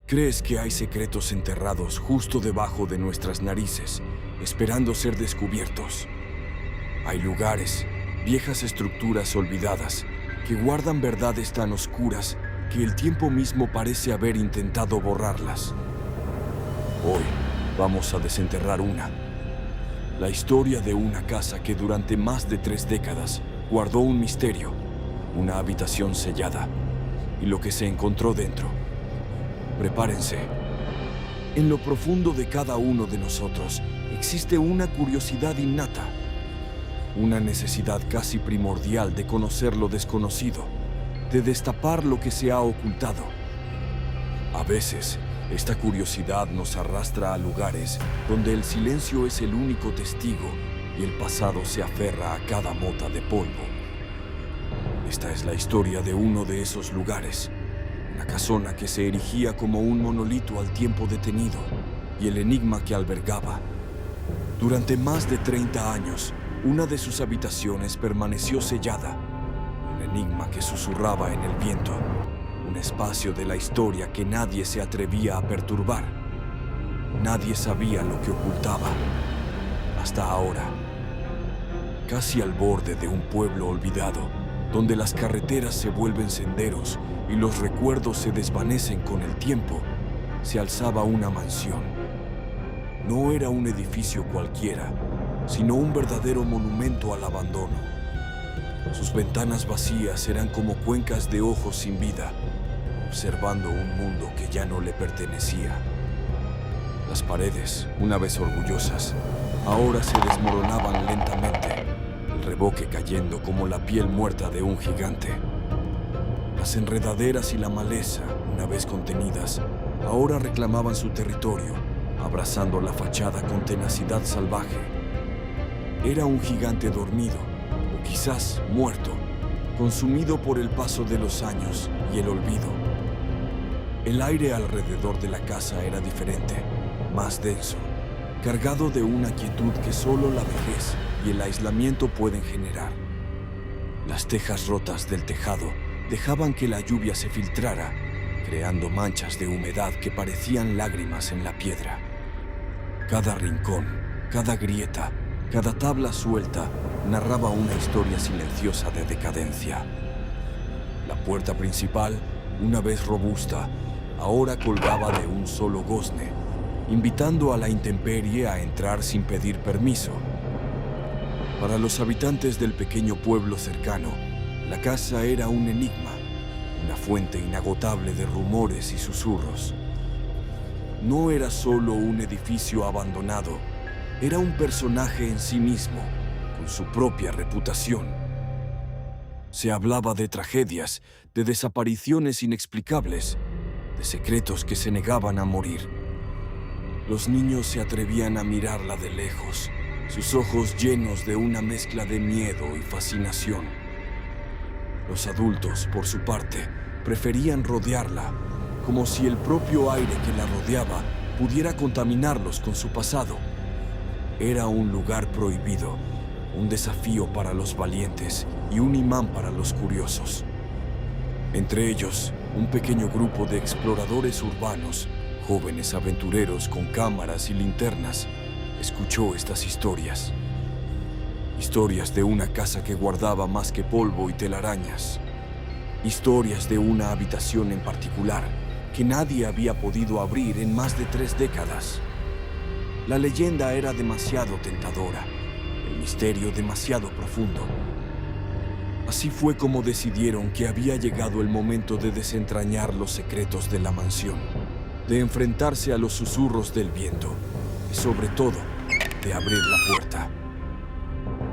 ¿Crees que hay secretos enterrados justo debajo de nuestras narices, esperando ser descubiertos? Hay lugares, viejas estructuras olvidadas, que guardan verdades tan oscuras que el tiempo mismo parece haber intentado borrarlas. Hoy vamos a desenterrar una. La historia de una casa que durante más de 3 décadas guardó un misterio, una habitación sellada, y lo que se encontró dentro. Prepárense. En lo profundo de cada uno de nosotros existe una curiosidad innata, una necesidad casi primordial de conocer lo desconocido, de destapar lo que se ha ocultado. A veces, esta curiosidad nos arrastra a lugares donde el silencio es el único testigo y el pasado se aferra a cada mota de polvo. Esta es la historia de uno de esos lugares, una casona que se erigía como un monolito al tiempo detenido y el enigma que albergaba. Durante más de 30 años, una de sus habitaciones permaneció sellada, un enigma que susurraba en el viento, un espacio de la historia que nadie se atrevía a perturbar. Nadie sabía lo que ocultaba, hasta ahora. Casi al borde de un pueblo olvidado, donde las carreteras se vuelven senderos y los recuerdos se desvanecen con el tiempo, se alzaba una mansión. No era un edificio cualquiera, sino un verdadero monumento al abandono. Sus ventanas vacías eran como cuencas de ojos sin vida, observando un mundo que ya no le pertenecía. Las paredes, una vez orgullosas, ahora se desmoronaban lentamente, el revoque cayendo como la piel muerta de un gigante. Las enredaderas y la maleza, una vez contenidas, ahora reclamaban su territorio, abrazando la fachada con tenacidad salvaje. Era un gigante dormido, o quizás muerto, consumido por el paso de los años y el olvido. El aire alrededor de la casa era diferente, más denso, cargado de una quietud que solo la vejez y el aislamiento pueden generar. Las tejas rotas del tejado dejaban que la lluvia se filtrara, creando manchas de humedad que parecían lágrimas en la piedra. Cada rincón, cada grieta, cada tabla suelta narraba una historia silenciosa de decadencia. La puerta principal, una vez robusta, ahora colgaba de un solo gozne, invitando a la intemperie a entrar sin pedir permiso. Para los habitantes del pequeño pueblo cercano, la casa era un enigma, una fuente inagotable de rumores y susurros. No era solo un edificio abandonado, era un personaje en sí mismo, con su propia reputación. Se hablaba de tragedias, de desapariciones inexplicables, de secretos que se negaban a morir. Los niños se atrevían a mirarla de lejos, sus ojos llenos de una mezcla de miedo y fascinación. Los adultos, por su parte, preferían rodearla, como si el propio aire que la rodeaba pudiera contaminarlos con su pasado. Era un lugar prohibido, un desafío para los valientes y un imán para los curiosos. Entre ellos, un pequeño grupo de exploradores urbanos, jóvenes aventureros con cámaras y linternas, escuchó estas historias. Historias de una casa que guardaba más que polvo y telarañas. Historias de una habitación en particular que nadie había podido abrir en más de 3 décadas. La leyenda era demasiado tentadora, el misterio demasiado profundo. Así fue como decidieron que había llegado el momento de desentrañar los secretos de la mansión, de enfrentarse a los susurros del viento y, sobre todo, de abrir la puerta.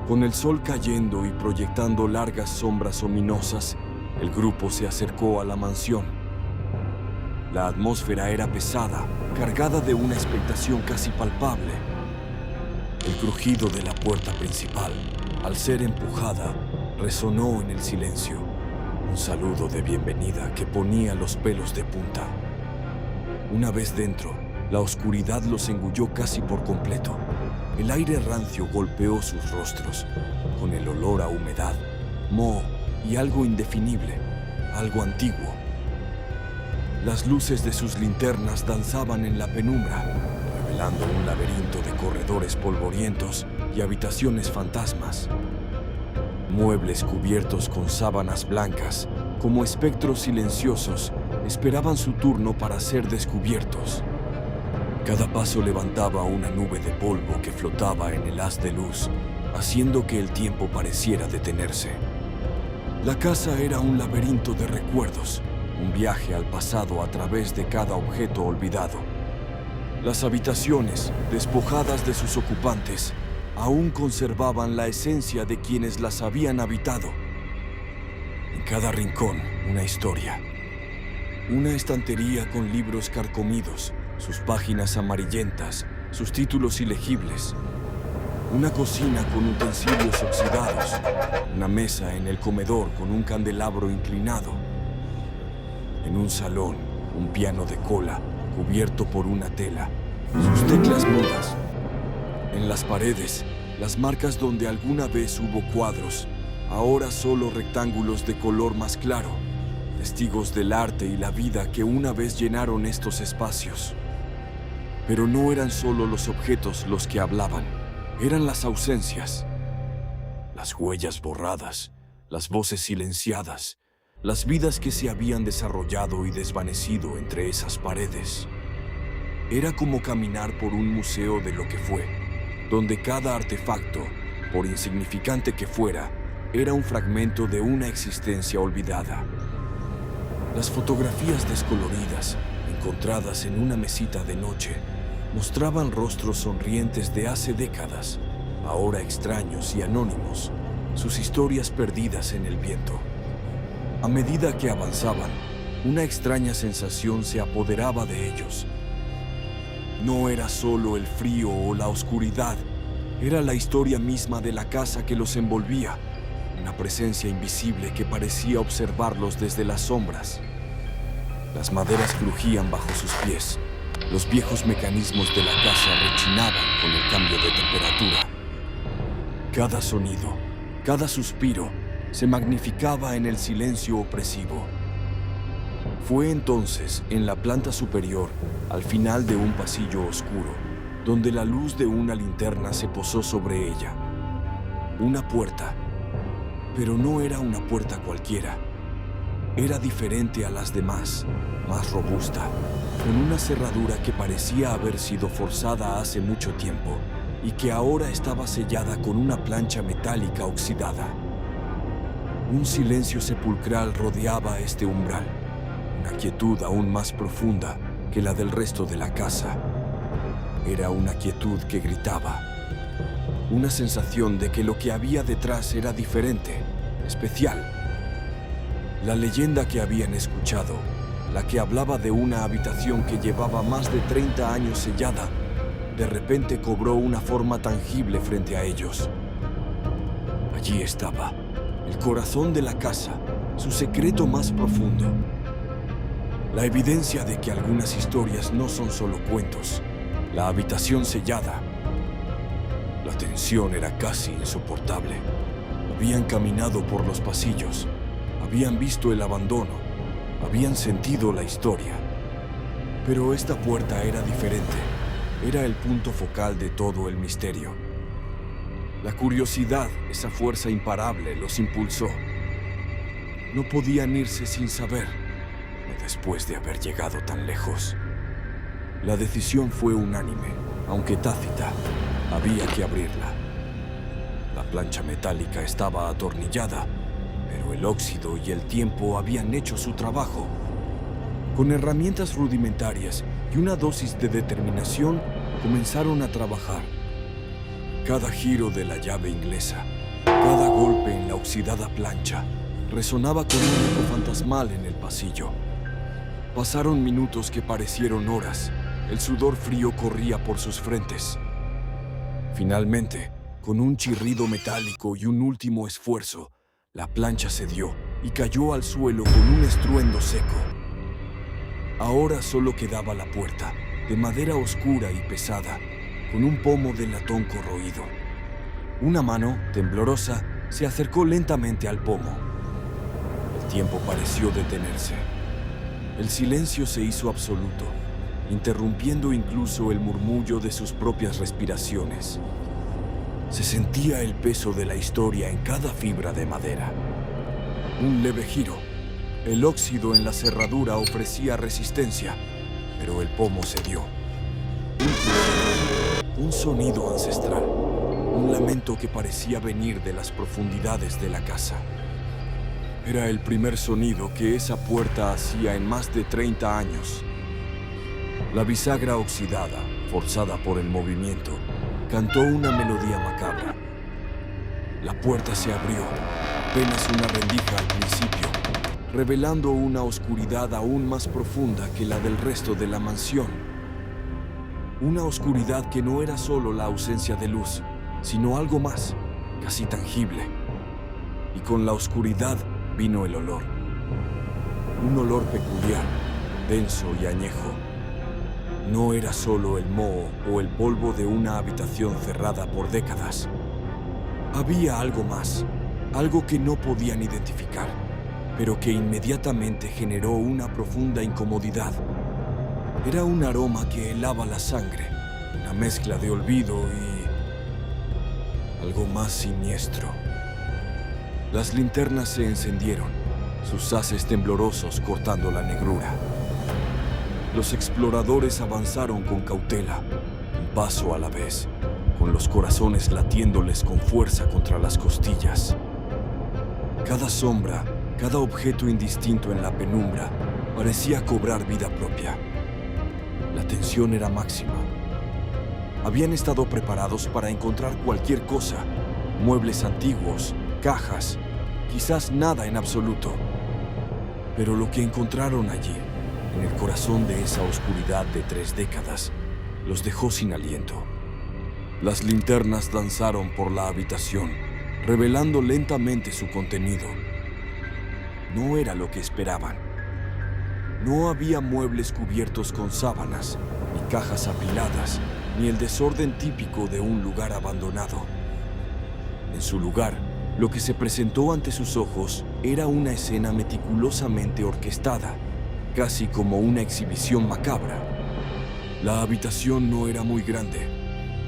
Con el sol cayendo y proyectando largas sombras ominosas, el grupo se acercó a la mansión. La atmósfera era pesada, cargada de una expectación casi palpable. El crujido de la puerta principal, al ser empujada, resonó en el silencio, un saludo de bienvenida que ponía los pelos de punta. Una vez dentro, la oscuridad los engulló casi por completo. El aire rancio golpeó sus rostros, con el olor a humedad, moho y algo indefinible, algo antiguo. Las luces de sus linternas danzaban en la penumbra, revelando un laberinto de corredores polvorientos y habitaciones fantasmas. Muebles cubiertos con sábanas blancas, como espectros silenciosos, esperaban su turno para ser descubiertos. Cada paso levantaba una nube de polvo que flotaba en el haz de luz, haciendo que el tiempo pareciera detenerse. La casa era un laberinto de recuerdos, un viaje al pasado a través de cada objeto olvidado. Las habitaciones, despojadas de sus ocupantes, aún conservaban la esencia de quienes las habían habitado. En cada rincón, una historia. Una estantería con libros carcomidos, sus páginas amarillentas, sus títulos ilegibles. Una cocina con utensilios oxidados, una mesa en el comedor con un candelabro inclinado. En un salón, un piano de cola cubierto por una tela, sus teclas mudas. En las paredes, las marcas donde alguna vez hubo cuadros, ahora solo rectángulos de color más claro, testigos del arte y la vida que una vez llenaron estos espacios. Pero no eran solo los objetos los que hablaban, eran las ausencias, las huellas borradas, las voces silenciadas, las vidas que se habían desarrollado y desvanecido entre esas paredes. Era como caminar por un museo de lo que fue, donde cada artefacto, por insignificante que fuera, era un fragmento de una existencia olvidada. Las fotografías descoloridas, encontradas en una mesita de noche, mostraban rostros sonrientes de hace décadas, ahora extraños y anónimos, sus historias perdidas en el viento. A medida que avanzaban, una extraña sensación se apoderaba de ellos. No era solo el frío o la oscuridad, era la historia misma de la casa que los envolvía, una presencia invisible que parecía observarlos desde las sombras. Las maderas crujían bajo sus pies, los viejos mecanismos de la casa rechinaban con el cambio de temperatura. Cada sonido, cada suspiro, se magnificaba en el silencio opresivo. Fue entonces, en la planta superior, al final de un pasillo oscuro, donde la luz de una linterna se posó sobre ella. Una puerta, pero no era una puerta cualquiera. Era diferente a las demás, más robusta, con una cerradura que parecía haber sido forzada hace mucho tiempo y que ahora estaba sellada con una plancha metálica oxidada. Un silencio sepulcral rodeaba este umbral, una quietud aún más profunda que la del resto de la casa. Era una quietud que gritaba, una sensación de que lo que había detrás era diferente, especial. La leyenda que habían escuchado, la que hablaba de una habitación que llevaba más de 30 años sellada, de repente cobró una forma tangible frente a ellos. Allí estaba, el corazón de la casa, su secreto más profundo. La evidencia de que algunas historias no son solo cuentos. La habitación sellada. La tensión era casi insoportable. Habían caminado por los pasillos, habían visto el abandono, habían sentido la historia. Pero esta puerta era diferente, era el punto focal de todo el misterio. La curiosidad, esa fuerza imparable, los impulsó. No podían irse sin saber, no después de haber llegado tan lejos. La decisión fue unánime, aunque tácita. Había que abrirla. La plancha metálica estaba atornillada, pero el óxido y el tiempo habían hecho su trabajo. Con herramientas rudimentarias y una dosis de determinación, comenzaron a trabajar. Cada giro de la llave inglesa, cada golpe en la oxidada plancha, resonaba con un eco fantasmal en el pasillo. Pasaron minutos que parecieron horas. El sudor frío corría por sus frentes. Finalmente, con un chirrido metálico y un último esfuerzo, la plancha cedió y cayó al suelo con un estruendo seco. Ahora solo quedaba la puerta, de madera oscura y pesada, con un pomo de latón corroído. Una mano, temblorosa, se acercó lentamente al pomo. El tiempo pareció detenerse. El silencio se hizo absoluto, interrumpiendo incluso el murmullo de sus propias respiraciones. Se sentía el peso de la historia en cada fibra de madera. Un leve giro. El óxido en la cerradura ofrecía resistencia, pero el pomo cedió. Un sonido ancestral, un lamento que parecía venir de las profundidades de la casa. Era el primer sonido que esa puerta hacía en más de 30 años. La bisagra oxidada, forzada por el movimiento, cantó una melodía macabra. La puerta se abrió, apenas una rendija al principio, revelando una oscuridad aún más profunda que la del resto de la mansión. Una oscuridad que no era solo la ausencia de luz, sino algo más, casi tangible. Y con la oscuridad vino el olor. Un olor peculiar, denso y añejo. No era solo el moho o el polvo de una habitación cerrada por décadas. Había algo más, algo que no podían identificar, pero que inmediatamente generó una profunda incomodidad. Era un aroma que helaba la sangre, una mezcla de olvido y algo más siniestro. Las linternas se encendieron, sus haces temblorosos cortando la negrura. Los exploradores avanzaron con cautela, un paso a la vez, con los corazones latiéndoles con fuerza contra las costillas. Cada sombra, cada objeto indistinto en la penumbra, parecía cobrar vida propia. La tensión era máxima. Habían estado preparados para encontrar cualquier cosa, muebles antiguos, cajas, quizás nada en absoluto. Pero lo que encontraron allí, en el corazón de esa oscuridad de 3 décadas, los dejó sin aliento. Las linternas danzaron por la habitación, revelando lentamente su contenido. No era lo que esperaban. No había muebles cubiertos con sábanas, ni cajas apiladas, ni el desorden típico de un lugar abandonado. En su lugar, lo que se presentó ante sus ojos era una escena meticulosamente orquestada, casi como una exhibición macabra. La habitación no era muy grande,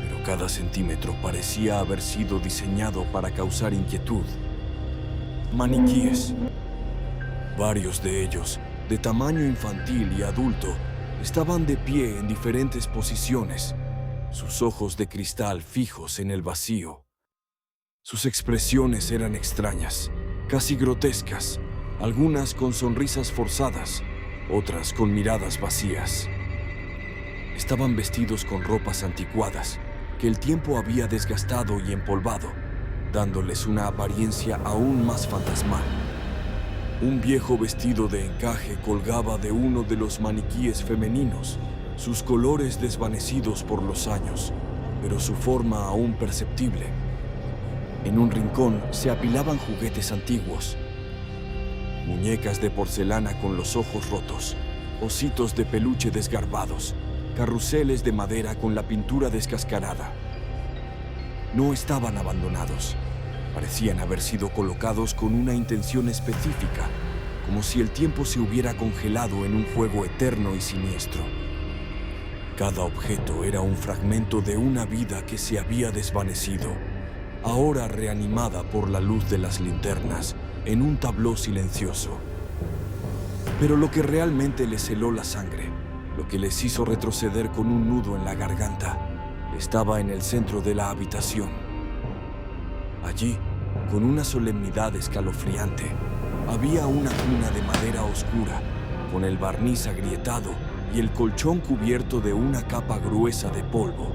pero cada centímetro parecía haber sido diseñado para causar inquietud. Maniquíes. Varios de ellos, de tamaño infantil y adulto, estaban de pie en diferentes posiciones, sus ojos de cristal fijos en el vacío. Sus expresiones eran extrañas, casi grotescas, algunas con sonrisas forzadas, otras con miradas vacías. Estaban vestidos con ropas anticuadas, que el tiempo había desgastado y empolvado, dándoles una apariencia aún más fantasmal. Un viejo vestido de encaje colgaba de uno de los maniquíes femeninos, sus colores desvanecidos por los años, pero su forma aún perceptible. En un rincón se apilaban juguetes antiguos, muñecas de porcelana con los ojos rotos, ositos de peluche desgarbados, carruseles de madera con la pintura descascarada. No estaban abandonados. Parecían haber sido colocados con una intención específica, como si el tiempo se hubiera congelado en un fuego eterno y siniestro. Cada objeto era un fragmento de una vida que se había desvanecido, ahora reanimada por la luz de las linternas en un tabló silencioso. Pero lo que realmente les heló la sangre, lo que les hizo retroceder con un nudo en la garganta, estaba en el centro de la habitación. Allí, con una solemnidad escalofriante, había una cuna de madera oscura, con el barniz agrietado y el colchón cubierto de una capa gruesa de polvo.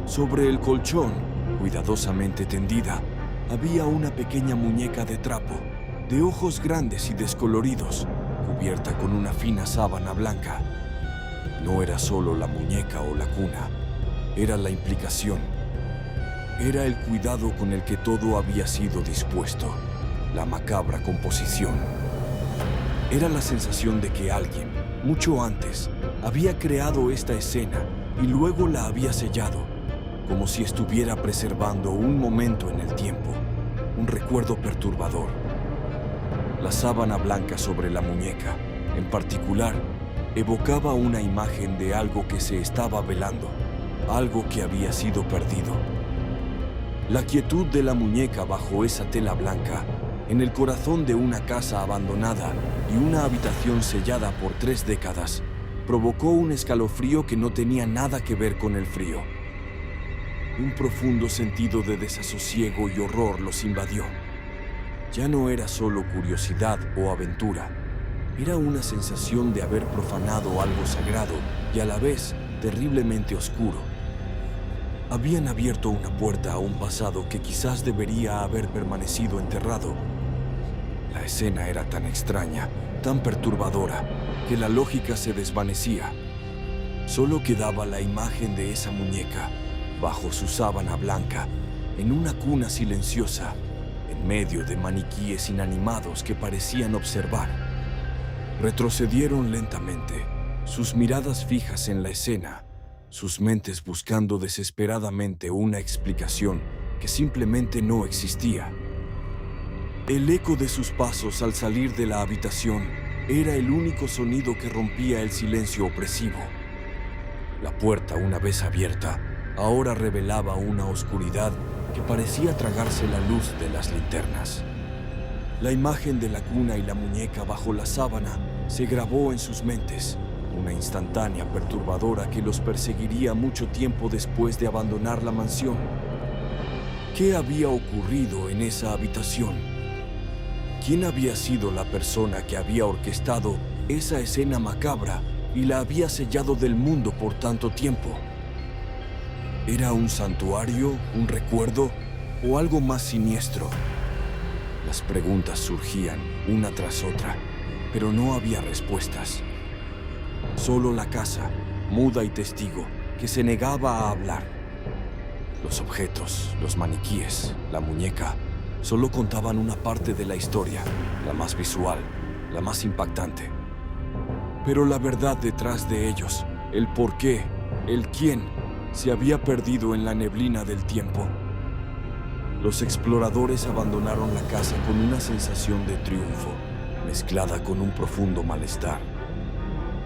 Sobre el colchón, cuidadosamente tendida, había una pequeña muñeca de trapo, de ojos grandes y descoloridos, cubierta con una fina sábana blanca. No era solo la muñeca o la cuna, era la implicación. Era el cuidado con el que todo había sido dispuesto, la macabra composición. Era la sensación de que alguien, mucho antes, había creado esta escena y luego la había sellado, como si estuviera preservando un momento en el tiempo, un recuerdo perturbador. La sábana blanca sobre la muñeca, En particular, evocaba una imagen de algo que se estaba velando, algo que había sido perdido. La quietud de la muñeca bajo esa tela blanca, en el corazón de una casa abandonada y una habitación sellada por 3 décadas, provocó un escalofrío que no tenía nada que ver con el frío. Un profundo sentido de desasosiego y horror los invadió. Ya no era solo curiosidad o aventura, era una sensación de haber profanado algo sagrado y a la vez terriblemente oscuro. Habían abierto una puerta a un pasado que quizás debería haber permanecido enterrado. La escena era tan extraña, tan perturbadora, que la lógica se desvanecía. Solo quedaba la imagen de esa muñeca, bajo su sábana blanca, en una cuna silenciosa, en medio de maniquíes inanimados que parecían observar. Retrocedieron lentamente, sus miradas fijas en la escena, sus mentes buscando desesperadamente una explicación que simplemente no existía. El eco de sus pasos al salir de la habitación era el único sonido que rompía el silencio opresivo. La puerta, una vez abierta, ahora revelaba una oscuridad que parecía tragarse la luz de las linternas. La imagen de la cuna y la muñeca bajo la sábana se grabó en sus mentes, una instantánea perturbadora que los perseguiría mucho tiempo después de abandonar la mansión. ¿Qué había ocurrido en esa habitación? ¿Quién había sido la persona que había orquestado esa escena macabra y la había sellado del mundo por tanto tiempo? ¿Era un santuario, un recuerdo o algo más siniestro? Las preguntas surgían una tras otra, pero no había respuestas. Solo la casa, muda y testigo, que se negaba a hablar. Los objetos, los maniquíes, la muñeca, solo contaban una parte de la historia, la más visual, la más impactante. Pero la verdad detrás de ellos, el por qué, el quién, se había perdido en la neblina del tiempo. Los exploradores abandonaron la casa con una sensación de triunfo, mezclada con un profundo malestar.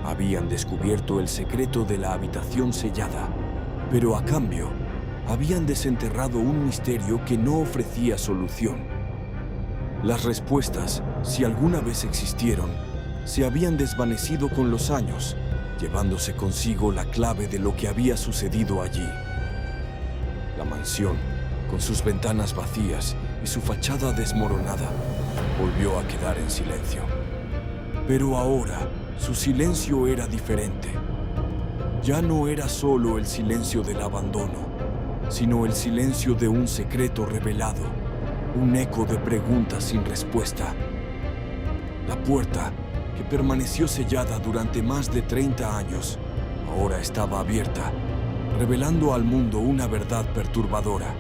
Habían descubierto el secreto de la habitación sellada, pero a cambio, habían desenterrado un misterio que no ofrecía solución. Las respuestas, si alguna vez existieron, se habían desvanecido con los años, llevándose consigo la clave de lo que había sucedido allí. La mansión, con sus ventanas vacías y su fachada desmoronada, volvió a quedar en silencio. Pero ahora, su silencio era diferente. Ya no era solo el silencio del abandono, sino el silencio de un secreto revelado, un eco de preguntas sin respuesta. La puerta, que permaneció sellada durante más de 30 años, ahora estaba abierta, revelando al mundo una verdad perturbadora.